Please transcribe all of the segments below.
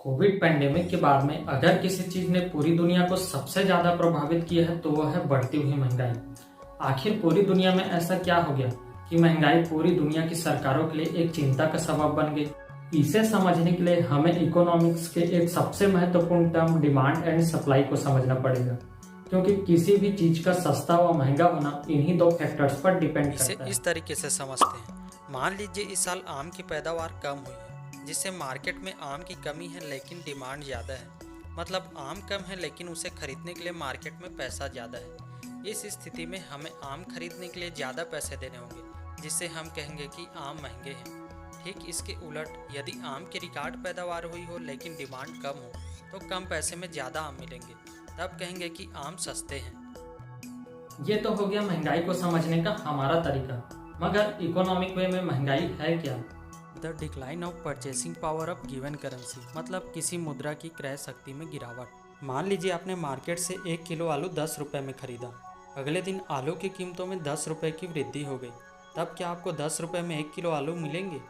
Covid pandemic के बाद में अगर किसी चीज ने पूरी दुनिया को सबसे ज्यादा प्रभावित किया है तो वह है बढ़ती हुई महंगाई। आखिर पूरी दुनिया में ऐसा क्या हो गया कि महंगाई पूरी दुनिया की सरकारों के लिए एक चिंता का सबब बन गई। इसे समझने के लिए हमें इकोनॉमिक्स के एक सबसे महत्वपूर्ण टर्म डिमांड एंड सप्लाई को समझना पड़ेगा, क्योंकि किसी भी चीज का सस्ता व महंगा होना इन्हीं दो फैक्टर्स पर डिपेंड करता है। इस तरीके से समझते हैं, मान लीजिए इस साल आम की पैदावार कम हुई है, जिससे मार्केट में आम की कमी है लेकिन डिमांड ज़्यादा है। मतलब आम कम है लेकिन उसे खरीदने के लिए मार्केट में पैसा ज़्यादा है। इस स्थिति में हमें आम खरीदने के लिए ज़्यादा पैसे देने होंगे, जिससे हम कहेंगे कि आम महंगे हैं। ठीक इसके उलट, यदि आम की रिकॉर्ड पैदावार हुई हो लेकिन डिमांड कम हो तो कम पैसे में ज़्यादा आम मिलेंगे, तब कहेंगे कि आम सस्ते हैं। ये तो हो गया महंगाई को समझने का हमारा तरीका, मगर इकोनॉमिक वे में महंगाई है क्या? The decline of purchasing power of given currency, मतलब किसी मुद्रा की क्रय शक्ति में गिरावट। मान लीजिए आपने मार्केट से 1 किलो आलू 10 रुपये में खरीदा। अगले दिन आलू की कीमतों में 10 रुपये की वृद्धि हो गई। तब क्या आपको 10 रुपये में 1 किलो आलू मिलेंगे?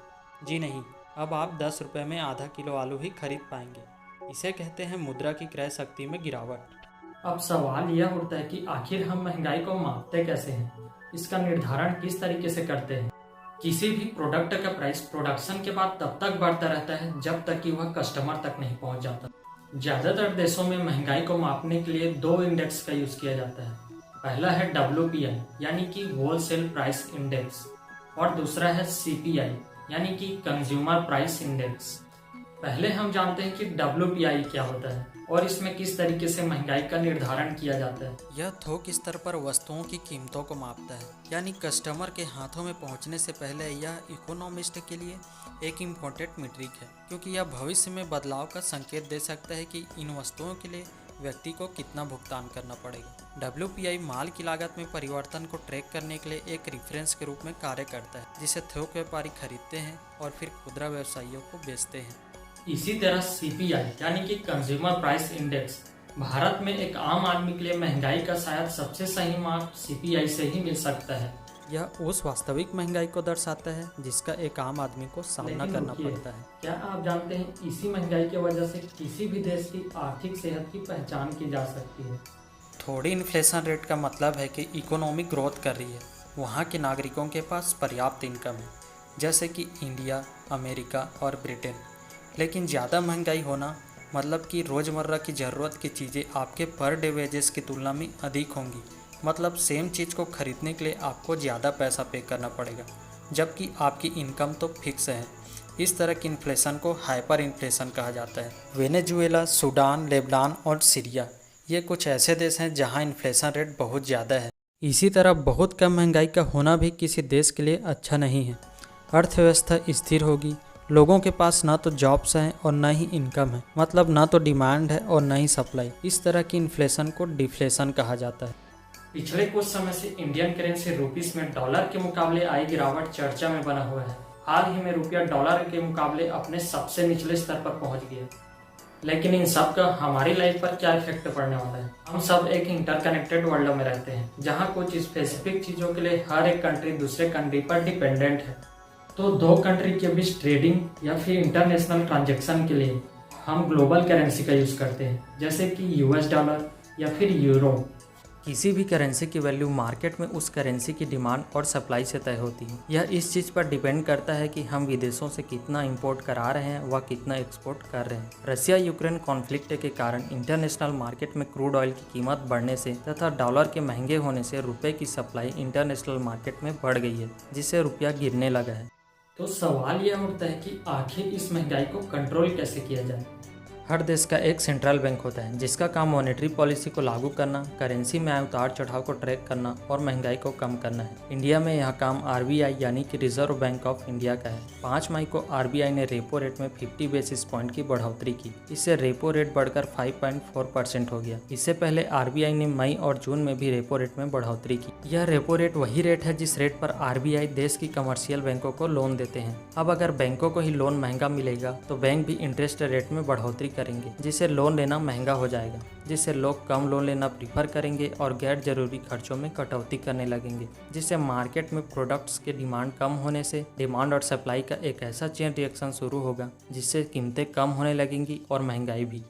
जी नहीं, अब आप 10 रुपये में आधा किलो आलू ही खरीद पाएंगे। इसे कहते हैं मुद्रा की क्रय शक्ति में गिरावट। अब सवाल यह उठता है कि आखिर हम महंगाई को मापते कैसे हैं? इसका निर्धारण किस तरीके से करते हैं? किसी भी प्रोडक्ट का प्राइस प्रोडक्शन के बाद तब तक बढ़ता रहता है जब तक कि वह कस्टमर तक नहीं पहुंच जाता। ज्यादातर देशों में महंगाई को मापने के लिए 2 इंडेक्स का यूज किया जाता है। पहला है WPI यानी कि होलसेल प्राइस इंडेक्स, और दूसरा है CPI यानी कि कंज्यूमर प्राइस इंडेक्स। पहले हम जानते हैं कि WPI क्या होता है और इसमें किस तरीके से महंगाई का निर्धारण किया जाता है। यह थोक स्तर पर वस्तुओं की कीमतों को मापता है, यानी कस्टमर के हाथों में पहुंचने से पहले यह इकोनॉमिस्ट के लिए एक इम्पोर्टेंट मीट्रिक है, क्योंकि यह भविष्य में बदलाव का संकेत दे सकता है कि इन वस्तुओं के लिए व्यक्ति को कितना भुगतान करना पड़ेगा। WPI माल की लागत में परिवर्तन को ट्रैक करने के लिए एक रेफरेंस के रूप में कार्य करता है, जिसे थोक व्यापारी खरीदते हैं और फिर खुदरा व्यवसायियों को बेचते हैं। इसी तरह CPI यानी कि कंज्यूमर प्राइस इंडेक्स भारत में एक आम आदमी के लिए महंगाई का शायद सबसे सही माप CPI से ही मिल सकता है। यह उस वास्तविक महंगाई को दर्शाता है जिसका एक आम आदमी को सामना करना पड़ता है। क्या आप जानते हैं इसी महंगाई की वजह से किसी भी देश की आर्थिक सेहत की पहचान की जा सकती है। थोड़ी इन्फ्लेशन रेट का मतलब है कि इकोनॉमिक ग्रोथ कर रही है, वहाँ के नागरिकों के पास पर्याप्त इनकम है, जैसे कि इंडिया, अमेरिका और ब्रिटेन। लेकिन ज़्यादा महंगाई होना मतलब कि रोज़मर्रा की ज़रूरत की चीज़ें आपके पर डे वेजेस की तुलना में अधिक होंगी। मतलब सेम चीज़ को खरीदने के लिए आपको ज़्यादा पैसा पे करना पड़ेगा, जबकि आपकी इनकम तो फिक्स है। इस तरह की इन्फ्लेशन को हाइपर इन्फ्लेशन कहा जाता है। वेनेजुएला, सूडान, लेबनान और सीरिया ये कुछ ऐसे देश हैं जहां इन्फ्लेशन रेट बहुत ज़्यादा है। इसी तरह बहुत कम महंगाई का होना भी किसी देश के लिए अच्छा नहीं है। अर्थव्यवस्था स्थिर होगी, लोगों के पास ना तो जॉब्स हैं और ना ही इनकम है, मतलब ना तो डिमांड है और ना ही सप्लाई। इस तरह की इन्फ्लेशन को डिफ्लेशन कहा जाता है। पिछले कुछ समय से इंडियन करेंसी रुपीस में डॉलर के मुकाबले आई गिरावट चर्चा में बना हुआ है। हाल ही में रुपया डॉलर के मुकाबले अपने सबसे निचले स्तर पर पहुंच गया। लेकिन इन सब का हमारी लाइफ पर क्या इफेक्ट पड़ने वाला है? हम सब एक इंटरकनेक्टेड वर्ल्ड में रहते हैं, जहाँ कुछ स्पेसिफिक चीजों के लिए हर एक कंट्री दूसरे कंट्री पर डिपेंडेंट है। तो 2 कंट्री के बीच ट्रेडिंग या फिर इंटरनेशनल ट्रांजैक्शन के लिए हम ग्लोबल करेंसी का यूज करते हैं, जैसे कि US डॉलर या फिर यूरो। किसी भी करेंसी की वैल्यू मार्केट में उस करेंसी की डिमांड और सप्लाई से तय होती है। यह इस चीज़ पर डिपेंड करता है कि हम विदेशों से कितना इंपोर्ट करा रहे हैं व कितना एक्सपोर्ट कर रहे हैं। रसिया यूक्रेन कॉन्फ्लिक्ट के कारण इंटरनेशनल मार्केट में क्रूड ऑयल की कीमत बढ़ने से तथा डॉलर के महंगे होने से रुपये की सप्लाई इंटरनेशनल मार्केट में बढ़ गई है, जिससे रुपया गिरने लगा है। तो सवाल यह उठता है कि आखिर इस महंगाई को कंट्रोल कैसे किया जाए? हर देश का एक सेंट्रल बैंक होता है जिसका काम मॉनेटरी पॉलिसी को लागू करना, करेंसी में उतार चढ़ाव को ट्रैक करना और महंगाई को कम करना है। इंडिया में यह काम RBI यानी कि रिजर्व बैंक ऑफ इंडिया का है। 5 मई को RBI ने रेपो रेट में 50 बेसिस पॉइंट की बढ़ोतरी की। इससे रेपो रेट बढ़कर 5.4% हो गया। इससे पहले RBI ने मई और जून में भी रेपो रेट में बढ़ोतरी की। यह रेपो रेट वही रेट है जिस रेट पर RBI देश की कमर्शियल बैंकों को लोन देते हैं। अब अगर बैंकों को ही लोन महंगा मिलेगा तो बैंक भी इंटरेस्ट रेट में बढ़ोतरी करेंगे, जिससे लोन लेना महंगा हो जाएगा, जिससे लोग कम लोन लेना प्रीफर करेंगे और गैर जरूरी खर्चों में कटौती करने लगेंगे, जिससे मार्केट में प्रोडक्ट्स के डिमांड कम होने से डिमांड और सप्लाई का एक ऐसा चेन रिएक्शन शुरू होगा जिससे कीमतें कम होने लगेंगी और महंगाई भी।